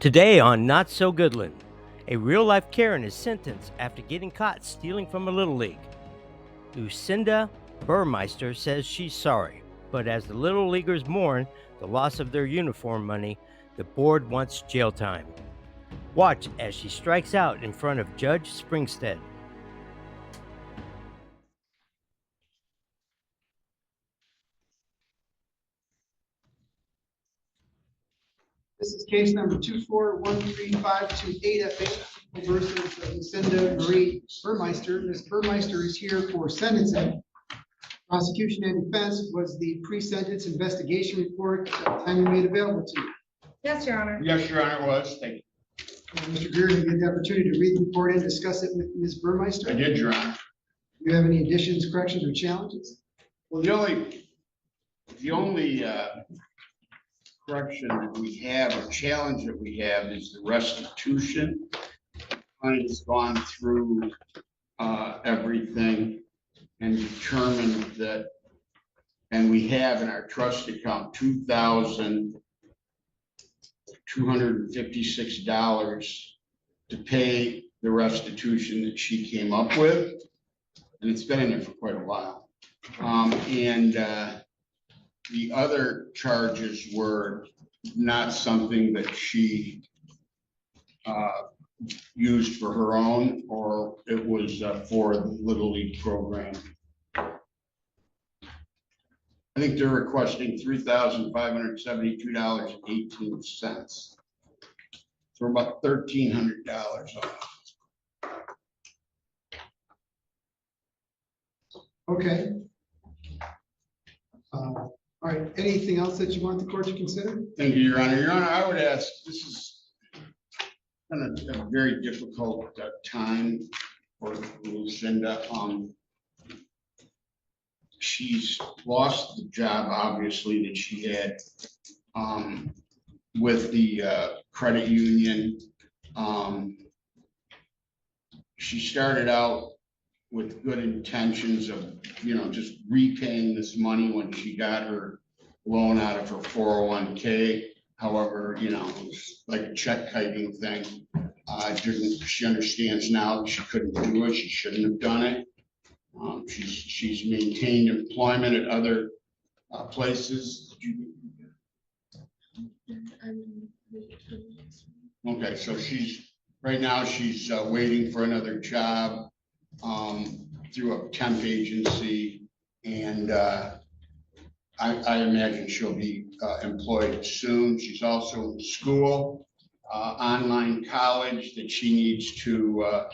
Today on Not So Goodland, a real-life Karen is sentenced after getting caught stealing from a Little League. Lucinda Burmeister says she's sorry, but as the Little Leaguers mourn the loss of their uniform money, the board wants jail time. Watch as she strikes out in front of Judge Springstead. This is case number 2413528FA versus Lucinda Marie Burmeister. Ms. Burmeister is here for sentencing. Prosecution and defense was the pre-sentence investigation report timely made available to you. Yes, Your Honor. Yes, Your Honor, it was. Thank you. Mr. Greer, you get the opportunity to read the report and discuss it with Ms. Burmeister. I did, Your Honor. Do you have any additions, corrections, or challenges? Well, the only correction that we have, or challenge that we have, is the restitution. It's gone through everything and determined that, and we have in our trust account $2,256 to pay the restitution that she came up with, and it's been in there for quite a while. The other charges were not something that she used for her own, or it was for the Little League program. I think they're requesting $3,572.18. For about $1,300 off. Okay. All right. Anything else that you want the court to consider? Thank you, Your Honor. Your Honor, I would ask, this is kind of a very difficult time for Lucinda. She's lost the job, obviously, that she had with the credit union. She started out with good intentions of, just repaying this money when she got her loan out of her 401k. However, it was like a check kiting thing. She understands now that she couldn't do it. She shouldn't have done it. She's maintained employment at other places. Okay, so right now she's waiting for another job through a temp agency, and I imagine she'll be employed soon. She's also in school, online college that she needs to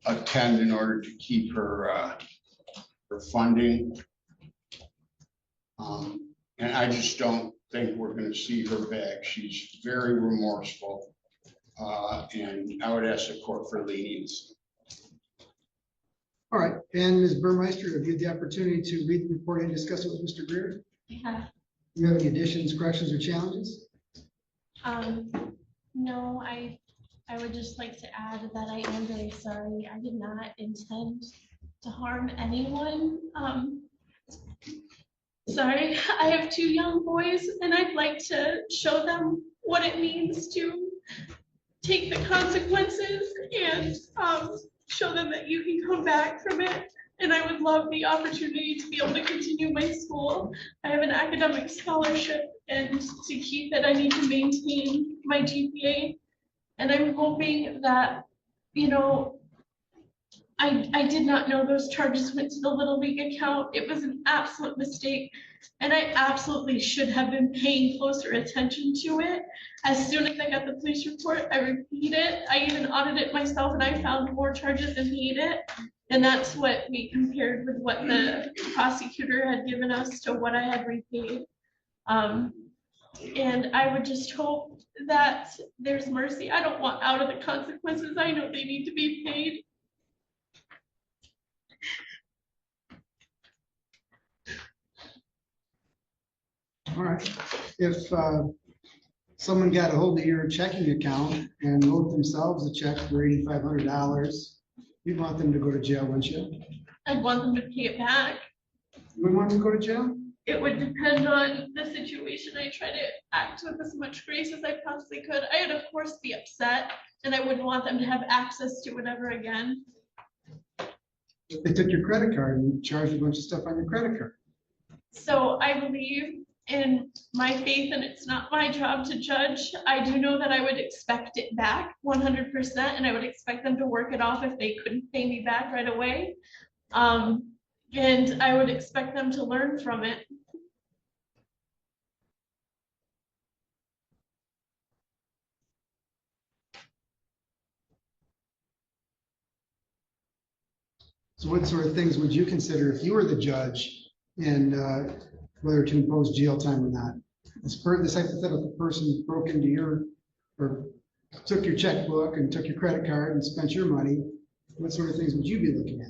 attend in order to keep her funding. And I just don't think we're going to see her back. She's very remorseful, and I would ask the court for leniency. All right. And Ms. Burmeister, have you had the opportunity to read the report and discuss it with Mr. Greer? Yeah. Do you have any additions, corrections, or challenges? No, I would just like to add that I am very sorry. I did not intend to harm anyone. Sorry, I have 2 young boys, and I'd like to show them what it means to take the consequences and show them that you can come back from it. And I would love the opportunity to be able to continue my school. I have an academic scholarship, and to keep it, I need to maintain my GPA. And I'm hoping that, I did not know those charges went to the Little League account. It was an absolute mistake, and I absolutely should have been paying closer attention to it. As soon as I got the police report, I repeated it. I even audited it myself, and I found more charges than needed. And that's what we compared with what the prosecutor had given us to what I had repaid. And I would just hope that there's mercy. I don't want out of the consequences. I know they need to be paid. All right. If someone got a hold of your checking account and wrote themselves a check for $8,500, you'd want them to go to jail, wouldn't you? I'd want them to pay it back. You would want them to go to jail? it would depend on the situation. I try to act with as much grace as I possibly could. I would of course be upset, and I wouldn't want them to have access to whatever again. They took your credit card and charged a bunch of stuff on your credit card. So I believe in my faith, and it's not my job to judge. I do know that I would expect it back 100%, and I would expect them to work it off if they couldn't pay me back right away. And I would expect them to learn from it. So what sort of things would you consider if you were the judge and whether to impose jail time or not? This hypothetical person broke into your, or took your checkbook and took your credit card and spent your money. What sort of things would you be looking at?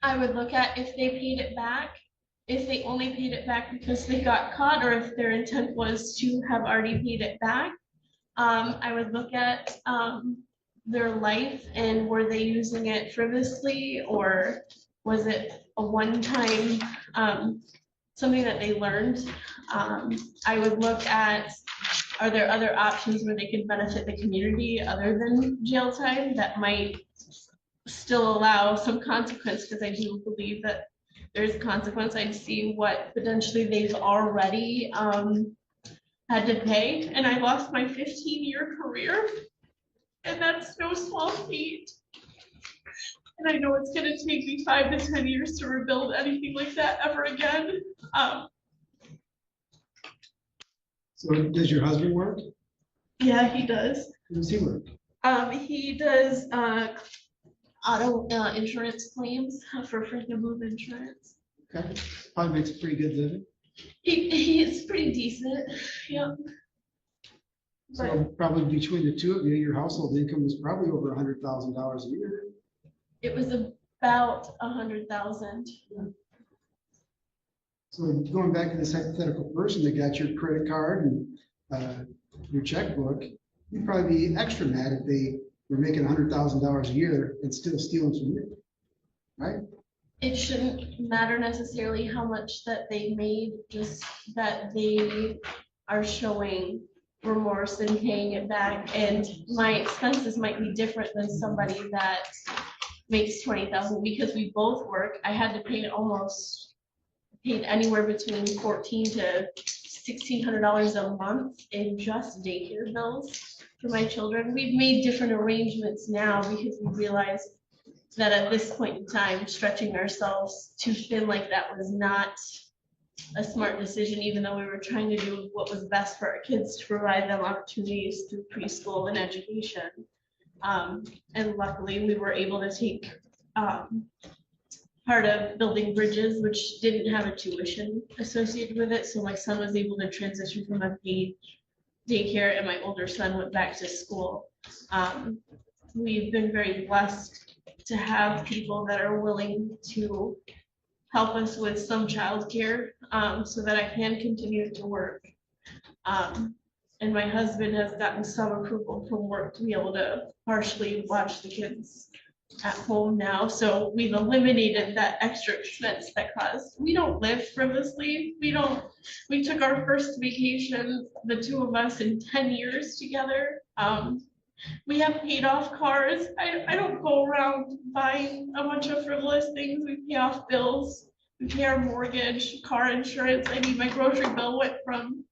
I would look at if they paid it back, if they only paid it back because they got caught, or if their intent was to have already paid it back. I would look at their life, and were they using it frivolously, or was it a one-time something that they learned? I would look at, are there other options where they could benefit the community other than jail time that might still allow some consequence, because I do believe that there's consequence. I'd see what potentially they've already had to pay, and I lost my 15-year career, and that's no small feat. And I know it's gonna take me 5 to 10 years to rebuild anything like that ever again. So does your husband work? Yeah, he does. Who does he work? He does auto insurance claims for freaking move insurance. Okay, probably makes a pretty good living. He is pretty decent. Yep. So probably between the two of you, your household income was probably over $100,000 a year. It was about 100,000. So going back to this hypothetical person that got your credit card and your checkbook, you'd probably be extra mad if they were making $100,000 a year and still stealing from you, right? It shouldn't matter necessarily how much that they made, just that they are showing remorse and paying it back. And my expenses might be different than somebody that makes 20,000, because we both work. I had to pay paid anywhere between $1,400 to $1,600 a month in just daycare bills for my children. We've made different arrangements now because we realized that at this point in time, stretching ourselves too thin like that was not a smart decision, even though we were trying to do what was best for our kids to provide them opportunities through preschool and education. And luckily we were able to take part of building bridges, which didn't have a tuition associated with it. So my son was able to transition from a paid daycare, and my older son went back to school. We've been very blessed to have people that are willing to help us with some childcare, so that I can continue to work. And my husband has gotten some approval from work to be able to partially watch the kids at home now. So we've eliminated that extra expense that caused. We don't live frivolously. We took our first vacation, the two of us, in 10 years together. We have paid off cars. I don't go around buying a bunch of frivolous things. We pay off bills. We pay our mortgage, car insurance. I mean, my grocery bill went from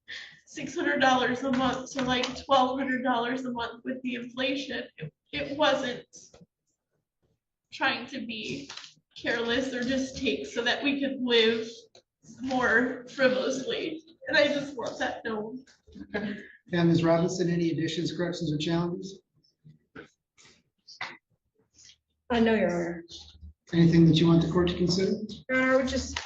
$600 a month to like $1,200 a month with the inflation. It wasn't trying to be careless or just take so that we could live more frivolously. And I just want that known. And Ms. Robinson, any additions, corrections, or challenges? No, Your Honor. Anything that you want the court to consider? Your Honor, I would just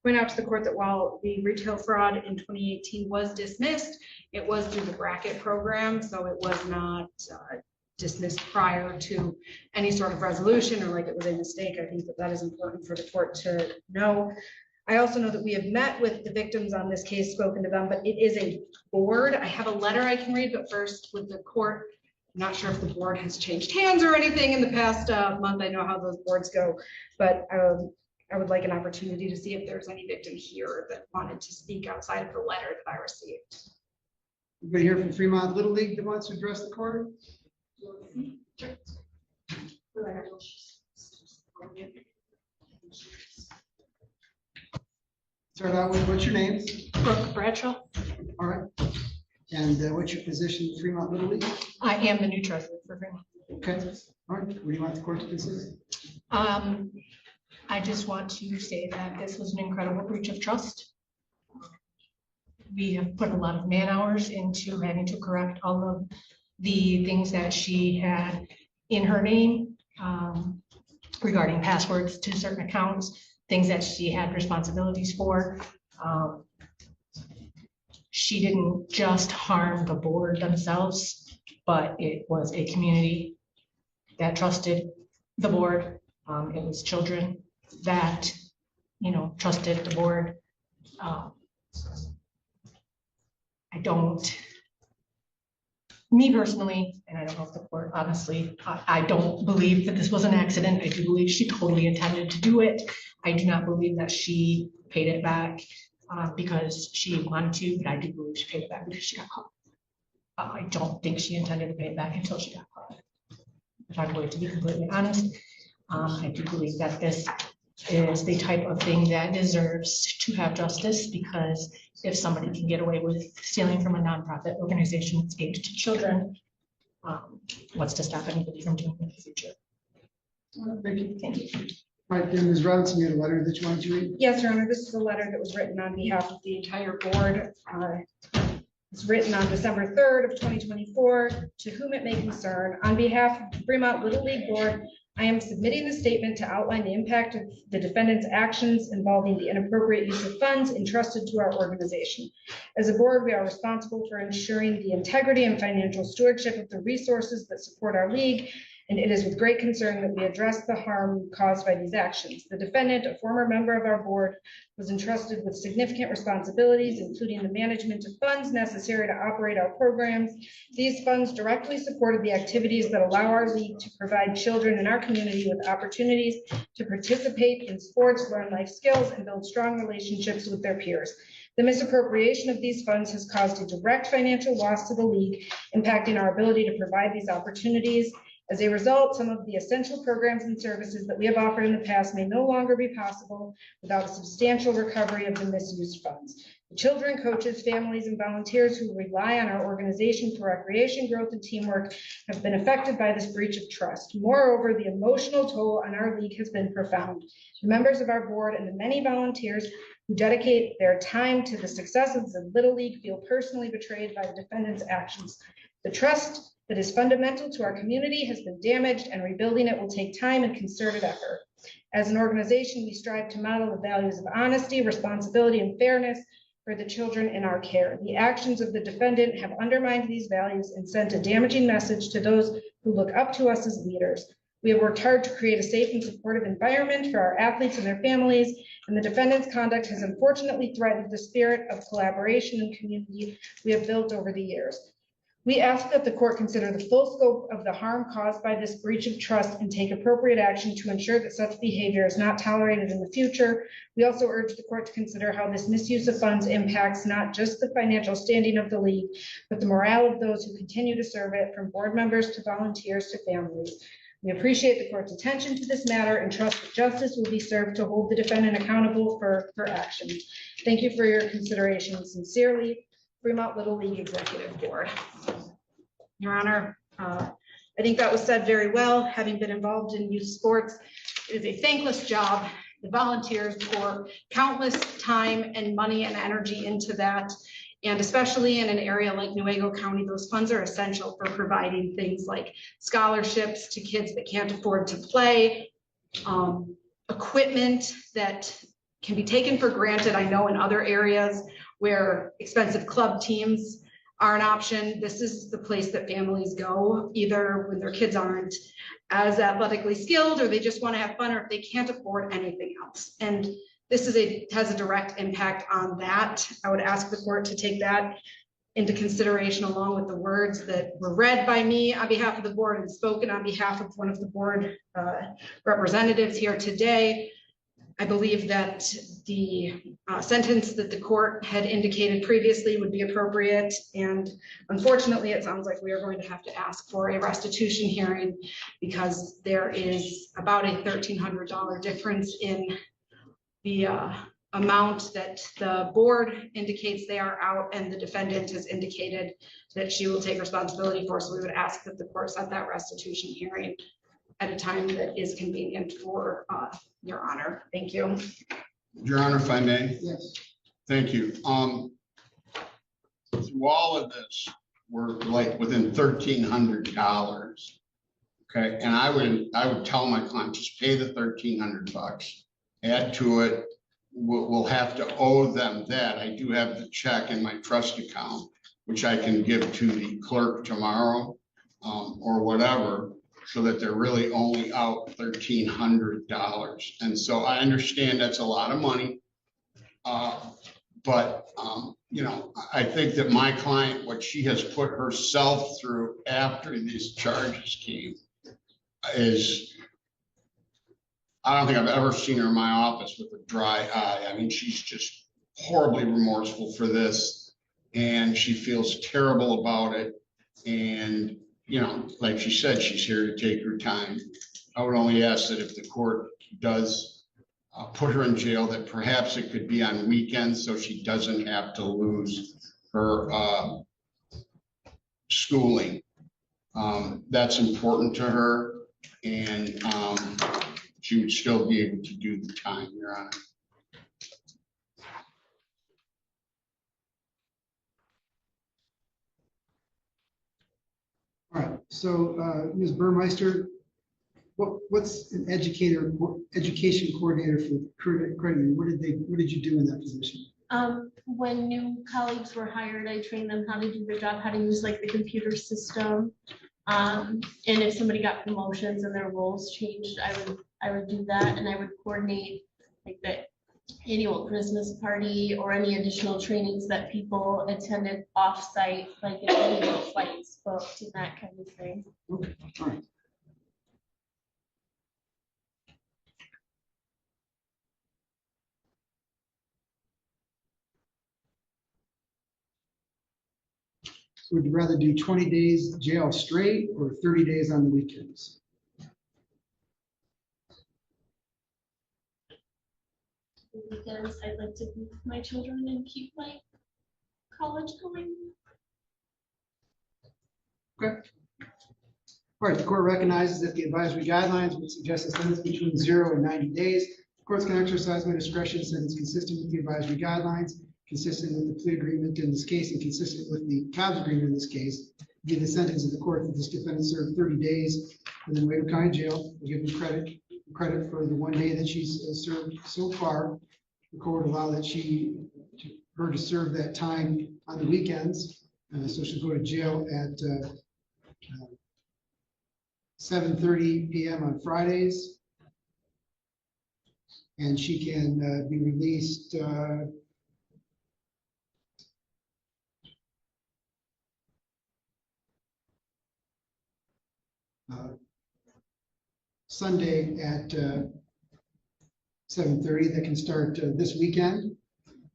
point out to the court that while the retail fraud in 2018 was dismissed, it was through the bracket program, so it was not dismissed prior to any sort of resolution or like it was a mistake. I think that is important for the court to know. I also know that we have met with the victims on this case, spoken to them, but it is a board. I have a letter I can read, but first with the court, I'm not sure if the board has changed hands or anything in the past month. I know how those boards go, but I would like an opportunity to see if there's any victim here that wanted to speak outside of the letter that I received. Anybody here from Fremont Little League that wants to address the court? Start out with, what's your name? Brooke Bradshaw. All right. And what's your position in Fremont Little League? I am the new treasurer for Fremont. Okay. All right. What do you want the court to consider? I just want to say that this was an incredible breach of trust. We have put a lot of man hours into having to correct all of the things that she had in her name regarding passwords to certain accounts, things that she had responsibilities for. She didn't just harm the board themselves, but it was a community that trusted the board. It was children that, trusted the board. Me personally, and I don't know if the court, honestly, I don't believe that this was an accident. I do believe she totally intended to do it. I do not believe that she paid it back because she wanted to, but I do believe she paid it back because she got caught. I don't think she intended to pay it back until she got caught. If I'm going to be completely honest, I do believe that this is the type of thing that deserves to have justice, because if somebody can get away with stealing from a nonprofit organization that's aimed to children, what's to stop anybody from doing it in the future? Thank you. Thank you. All right, then Ms. Robinson, you had a letter that you wanted to read? Yes, Your Honor, this is a letter that was written on behalf of the entire board. It's written on December 3rd of 2024, to whom it may concern. On behalf of the Fremont Little League Board, I am submitting the statement to outline the impact of the defendant's actions involving the inappropriate use of funds entrusted to our organization. As a board, we are responsible for ensuring the integrity and financial stewardship of the resources that support our league, and it is with great concern that we address the harm caused by these actions. The defendant, a former member of our board, was entrusted with significant responsibilities, including the management of funds necessary to operate our programs. These funds directly supported the activities that allow our league to provide children in our community with opportunities to participate in sports, learn life skills, and build strong relationships with their peers. The misappropriation of these funds has caused a direct financial loss to the league, impacting our ability to provide these opportunities. As a result, some of the essential programs and services that we have offered in the past may no longer be possible without a substantial recovery of the misused funds. The children, coaches, families, and volunteers who rely on our organization for recreation, growth, and teamwork have been affected by this breach of trust. Moreover, the emotional toll on our league has been profound. The members of our board and the many volunteers who dedicate their time to the success of the Little League feel personally betrayed by the defendant's actions. The trust that is fundamental to our community has been damaged, and rebuilding it will take time and concerted effort. As an organization, we strive to model the values of honesty, responsibility, and fairness for the children in our care. The actions of the defendant have undermined these values and sent a damaging message to those who look up to us as leaders. We have worked hard to create a safe and supportive environment for our athletes and their families, and the defendant's conduct has unfortunately threatened the spirit of collaboration and community we have built over the years. We ask that the court consider the full scope of the harm caused by this breach of trust and take appropriate action to ensure that such behavior is not tolerated in the future. We also urge the court to consider how this misuse of funds impacts not just the financial standing of the league, but the morale of those who continue to serve it, from board members to volunteers to families. We appreciate the court's attention to this matter and trust that justice will be served to hold the defendant accountable for her actions. Thank you for your consideration. Sincerely, Fremont Little League Executive Board. Your Honor, I think that was said very well. Having been involved in youth sports, it is a thankless job. The volunteers pour countless time and money and energy into that. And especially in an area like Newaygo County, those funds are essential for providing things like scholarships to kids that can't afford to play, equipment that can be taken for granted. I know in other areas where expensive club teams are an option, this is the place that families go, either when their kids aren't as athletically skilled or they just want to have fun, or if they can't afford anything else. And this has a direct impact on that. I would ask the court to take that into consideration, along with the words that were read by me on behalf of the board and spoken on behalf of one of the board representatives here today. I believe that the sentence that the court had indicated previously would be appropriate. And unfortunately, it sounds like we are going to have to ask for a restitution hearing because there is about a $1,300 difference in the amount that the board indicates they are out and the defendant has indicated that she will take responsibility for. So we would ask that the court set that restitution hearing at a time that is convenient for your honor. Thank you. Your Honor, if I may. Yes. Thank you. Through all of this, we're like within $1,300. Okay, and I would tell my client, just pay the $1,300, add to it. We'll have to owe them that. I do have the check in my trust account, which I can give to the clerk tomorrow or whatever, so that they're really only out $1,300. And so I understand that's a lot of money. But you know, I think that my client, what she has put herself through after these charges came is, I don't think I've ever seen her in my office with a dry eye. I mean, she's just horribly remorseful for this and she feels terrible about it. And, you know, like she said, she's here to take her time. I would only ask that if the court does put her in jail, that perhaps it could be on weekends so she doesn't have to lose her schooling. That's important to her, and she would still be able to do the time, Your Honor. All right, so Ms. Burmeister, what's an education coordinator for credit union? What did you do in that position? When new colleagues were hired, I trained them how to do their job, how to use like the computer system. And if somebody got promotions and their roles changed, I would do that, and I would coordinate like the annual Christmas party or any additional trainings that people attended off-site, like if any flights booked and that kind of thing. Okay, all right. Would you rather do 20 days jail straight or 30 days on the weekends? Weekends, I'd like to be with my children and keep my college going. Okay. All right, the court recognizes that the advisory guidelines would suggest a sentence between 0 and 90 days. Courts can exercise my discretion since it's consistent with the advisory guidelines, consistent with the plea agreement in this case, and consistent with the COBS agreement in this case. Give the sentence of the court that this defendant served 30 days within Wayne County Jail. We'll give him credit for the 1 day that she's served so far. The court allow that her to serve that time on the weekends. So she'll go to jail at 7:30 p.m. on Fridays. And she can be released Sunday at 7:30. That can start this weekend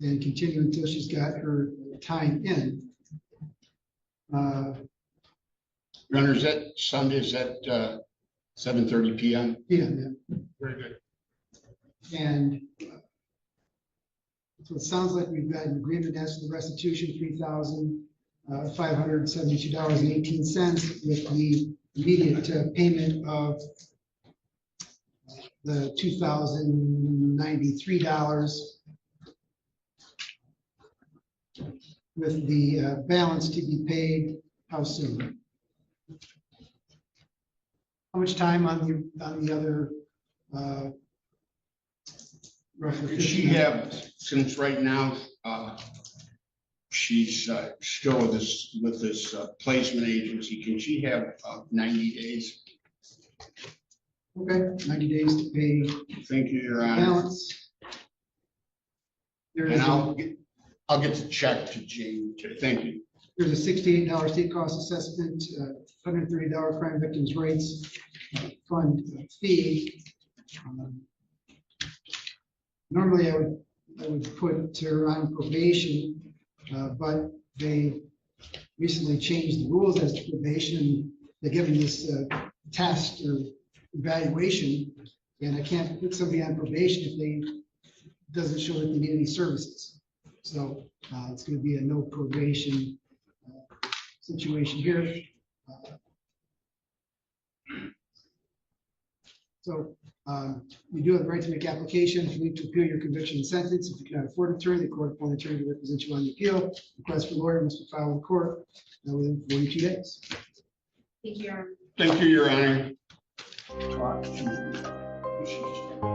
and continue until she's got her time in. Your Honor, is that Sunday, is that 7:30 p.m.? Yeah. Very good. And so it sounds like we've got an agreement as to the restitution, $3,572.18, with the immediate payment of the $2,093, with the balance to be paid how soon? How much time on the other roughly? Could she have, since right now she's still with this placement agency, can she have 90 days? Okay, 90 days to pay Thank you, Your Honor. balance. There And is I'll get the check to Jane. Thank you. there's a $68 state cost assessment, $130 crime victims' rights fund fee. Normally, I would put her on probation, but they recently changed the rules as to probation. They're giving this test or evaluation, and I can't put somebody on probation if they doesn't show that they need any services. So it's going to be a no probation situation here. So you do have the right to make application for leave to appeal your conviction and sentence. If you cannot afford an attorney, the court appointed attorney to represent you on the appeal. Request for lawyer must be filed in court within 42 days. Thank you, Your Honor. Thank you, Your Honor. Talk to-